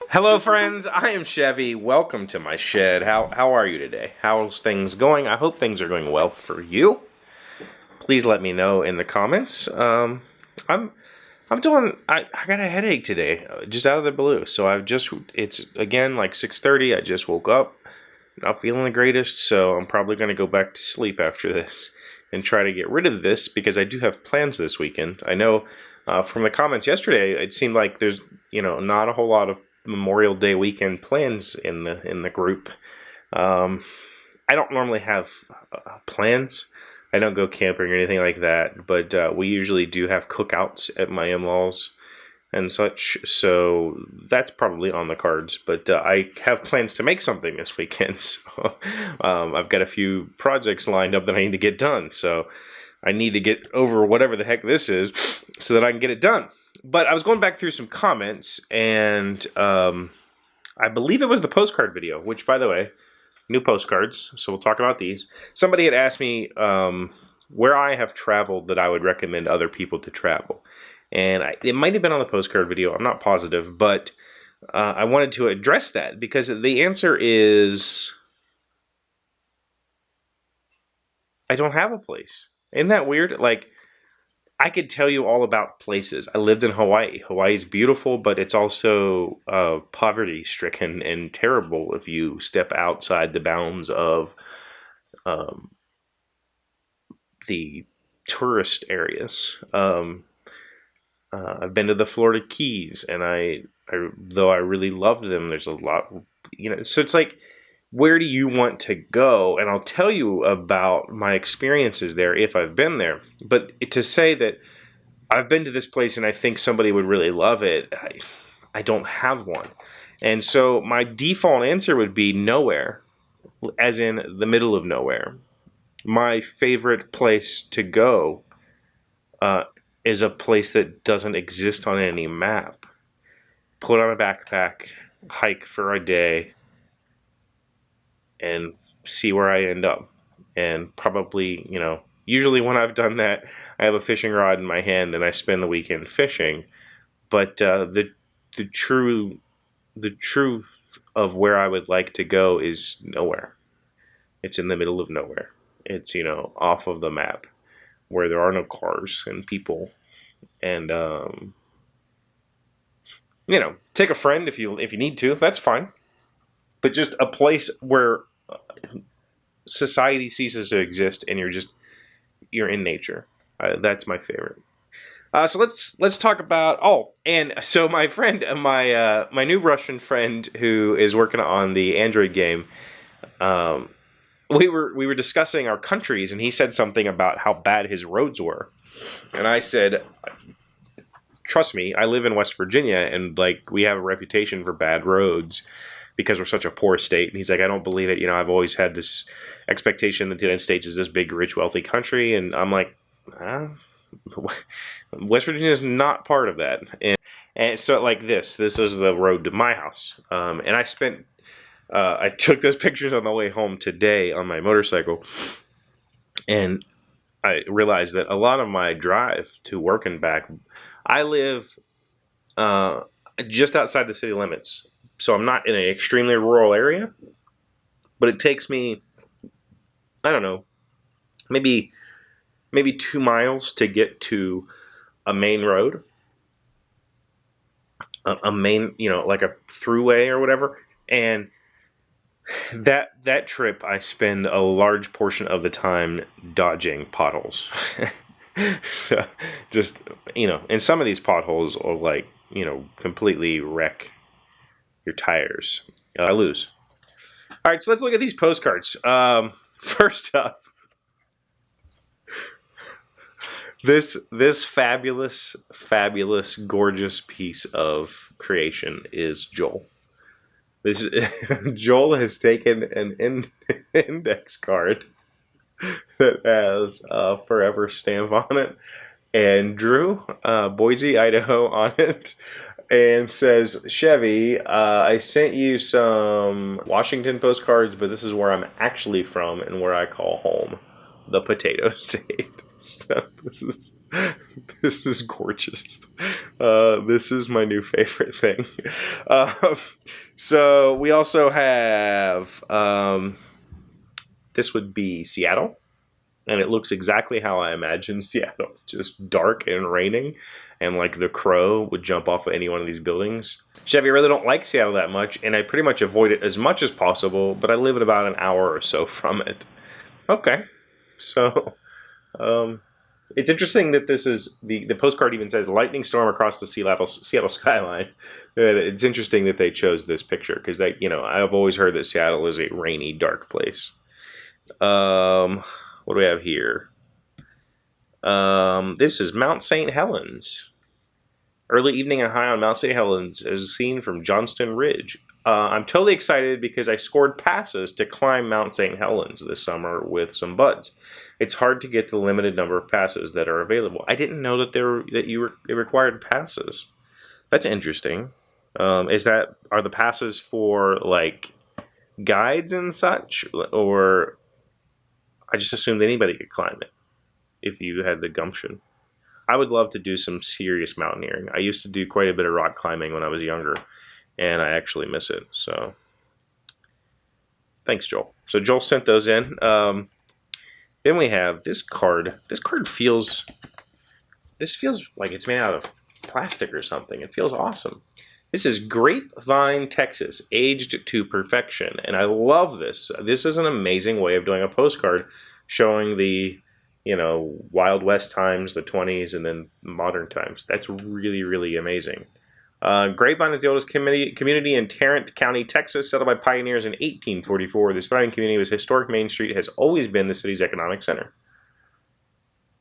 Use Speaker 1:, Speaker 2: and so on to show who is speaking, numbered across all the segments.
Speaker 1: Hello friends, I am Chevee. Welcome to my shed. How are you today? How's things going? I hope things are going well for you. Please let me know in the comments. I'm doing. I got a headache today, just out of the blue. So it's again like 6:30. I just woke up, not feeling the greatest. So I'm probably gonna go back to sleep after this and try to get rid of this because I do have plans this weekend. I know from the comments yesterday, it seemed like there's not a whole lot of Memorial Day weekend plans in the group. I don't normally have plans. I don't go camping or anything like that, but we usually do have cookouts at my in-laws and such, so that's probably on the cards. But I have plans to make something this weekend, so I've got a few projects lined up that I need to get done, so I need to get over whatever the heck this is so that I can get it done. But I was going back through some comments, and I believe it was the postcard video, which, by the way, new postcards, so we'll talk about these. Somebody had asked me where I have traveled that I would recommend other people to travel. And it might have been on the postcard video, I'm not positive, but I wanted to address that because the answer is I don't have a place. Isn't that weird? Like, I could tell you all about places. I lived in Hawaii. Hawaii's beautiful, but it's also poverty-stricken and terrible if you step outside the bounds of the tourist areas. I've been to the Florida Keys, and though I really loved them, there's a lot, so it's like, where do you want to go? And I'll tell you about my experiences there if I've been there. But to say that I've been to this place and I think somebody would really love it, I don't have one. And so my default answer would be nowhere, as in the middle of nowhere. My favorite place to go is a place that doesn't exist on any map. Put on a backpack, hike for a day, and see where I end up. And probably, usually when I've done that, I have a fishing rod in my hand and I spend the weekend fishing. But the truth of where I would like to go is nowhere. It's in the middle of nowhere. It's, off of the map where there are no cars and people. And, take a friend if you need to. That's fine. But just a place where society ceases to exist and you're in nature. That's my favorite. So let's talk about, and so my friend, my new Russian friend who is working on the Android game, we were discussing our countries, and he said something about how bad his roads were. And I said, trust me, I live in West Virginia, and we have a reputation for bad roads because we're such a poor state. And he's like, I don't believe it. I've always had this expectation that the United States is this big, rich, wealthy country. And I'm like, West Virginia is not part of that. And so this is the road to my house. And I took those pictures on the way home today on my motorcycle. And I realized that a lot of my drive to work and back, I live just outside the city limits. So I'm not in an extremely rural area, but it takes me, I don't know, maybe 2 miles to get to a main road, a main, like a throughway or whatever. And that trip, I spend a large portion of the time dodging potholes. So just, and some of these potholes are completely wreck your tires. I lose. All right, so let's look at these postcards. First up, this fabulous, gorgeous piece of creation is Joel. Joel has taken an index card that has a forever stamp on it and drew Boise, Idaho on it. And says, Chevee, I sent you some Washington postcards, but this is where I'm actually from and where I call home. the potato state. So this is gorgeous. This is my new favorite thing. So we also have this would be Seattle, and it looks exactly how I imagined Seattle, just dark and raining, and like the crow would jump off of any one of these buildings. Chevy, I really don't like Seattle that much, and I pretty much avoid it as much as possible, but I live at about an hour or so from it. Okay, so it's interesting that this is, the postcard even says lightning storm across the Seattle skyline. It's interesting that they chose this picture, because I've always heard that Seattle is a rainy, dark place. What do we have here? This is Mount St. Helens. Early evening and high on Mount St. Helens as seen from Johnston Ridge. I'm totally excited because I scored passes to climb Mount St. Helens this summer with some buds. It's hard to get the limited number of passes that are available. I didn't know that it required passes. That's interesting. Are the passes for like guides and such, or I just assumed anybody could climb it if you had the gumption? I would love to do some serious mountaineering. I used to do quite a bit of rock climbing when I was younger, and I actually miss it. So, thanks, Joel. So Joel sent those in. Then we have this card. This card feels like it's made out of plastic or something. It feels awesome. This is Grapevine, Texas, aged to perfection, and I love this. This is an amazing way of doing a postcard showing the Wild West times, the 20s, and then modern times. That's really, really amazing. Grapevine is the oldest community in Tarrant County, Texas, settled by pioneers in 1844. This thriving community with historic Main Street has always been the city's economic center.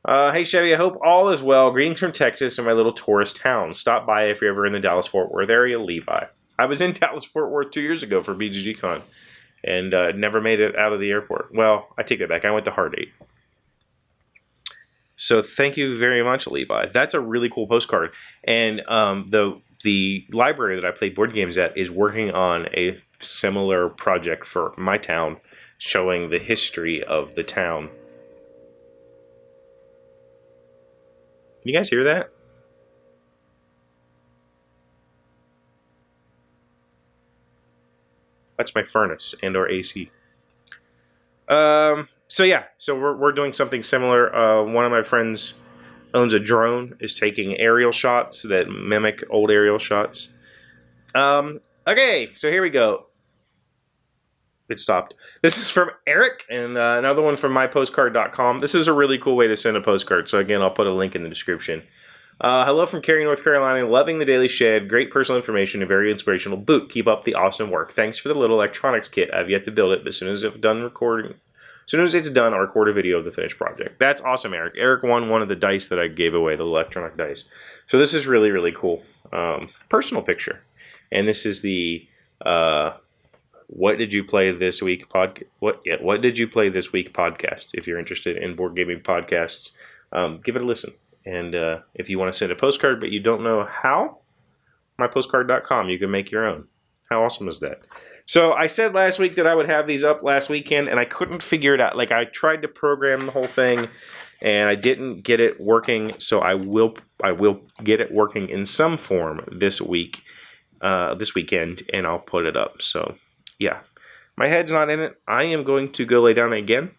Speaker 1: Hey, Chevy, I hope all is well. Greetings from Texas and my little tourist town. Stop by if you're ever in the Dallas-Fort Worth area, Levi. I was in Dallas-Fort Worth 2 years ago for BGGCon and never made it out of the airport. Well, I take that back. I went to Heart 8. So thank you very much, Levi. That's a really cool postcard. And the library that I play board games at is working on a similar project for my town, showing the history of the town. Can you guys hear that? That's my furnace and or AC. So we're doing something similar. One of my friends owns a drone, is taking aerial shots that mimic old aerial shots. Okay, so here we go. It stopped. This is from Eric, and another one from mypostcard.com. This is a really cool way to send a postcard, so again, I'll put a link in the description. Hello from Cary, North Carolina. Loving the Daily Shed. Great personal information and very inspirational book. Keep up the awesome work. Thanks for the little electronics kit. I've yet to build it, but as soon as it's done, I'll record a video of the finished project. That's awesome, Eric. Eric won one of the dice that I gave away, the electronic dice. So this is really, really cool. Personal picture. And this is the What Did You Play This Week What Did You Play This Week podcast. If you're interested in board gaming podcasts, give it a listen. And if you want to send a postcard but you don't know how, mypostcard.com, you can make your own. How awesome is that? So I said last week that I would have these up last weekend, and I couldn't figure it out. Like, I tried to program the whole thing, and I didn't get it working. So I will get it working in some form this weekend, and I'll put it up. So yeah, my head's not in it. I am going to go lay down again.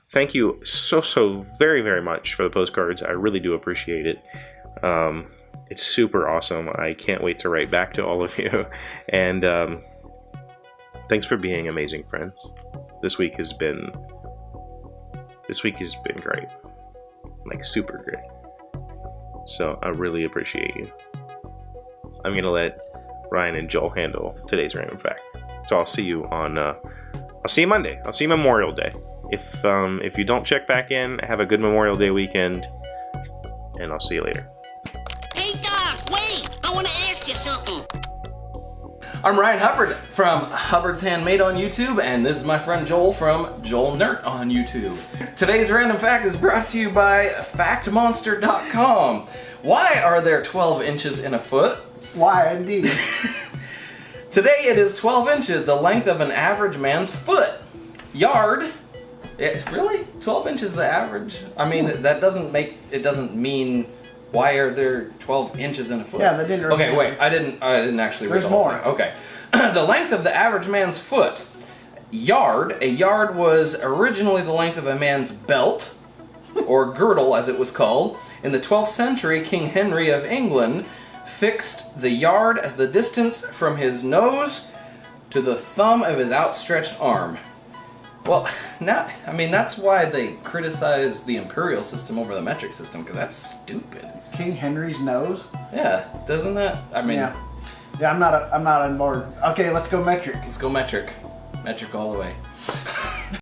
Speaker 1: Thank you so very, very much for the postcards. I really do appreciate it. It's super awesome. I can't wait to write back to all of you. And thanks for being amazing friends. This week has been great. Like, super great. So I really appreciate you. I'm going to let Ryan and Joel handle today's random fact. So I'll see you Monday. I'll see you Memorial Day. If you don't check back in, have a good Memorial Day weekend, and I'll see you later.
Speaker 2: Hey, Doc, wait! I want to ask you something.
Speaker 3: I'm Ryan Hubbard from Hubbard's Handmade on YouTube, and this is my friend Joel from Joel Nert on YouTube. Today's random fact is brought to you by FactMonster.com. Why are there 12 inches in a foot?
Speaker 4: Why, indeed.
Speaker 3: Today it is 12 inches, the length of an average man's foot. Yard Really? 12 inches is the average? I mean, that doesn't mean why are there 12 inches in a foot?
Speaker 4: Yeah, that didn't really
Speaker 3: Okay, wait.
Speaker 4: answer.
Speaker 3: I didn't actually read
Speaker 4: There's
Speaker 3: the whole
Speaker 4: more.
Speaker 3: thing. Okay. The length of the average man's foot. Yard. A yard was originally the length of a man's belt, or girdle as it was called. In the 12th century, King Henry of England fixed the yard as the distance from his nose to the thumb of his outstretched arm. Well, that's why they criticize the imperial system over the metric system, because that's stupid.
Speaker 4: King Henry's nose?
Speaker 3: Yeah, doesn't that? I mean,
Speaker 4: Yeah. Yeah, I'm not on board. Okay, let's go metric.
Speaker 3: let's go metric. Metric all the way.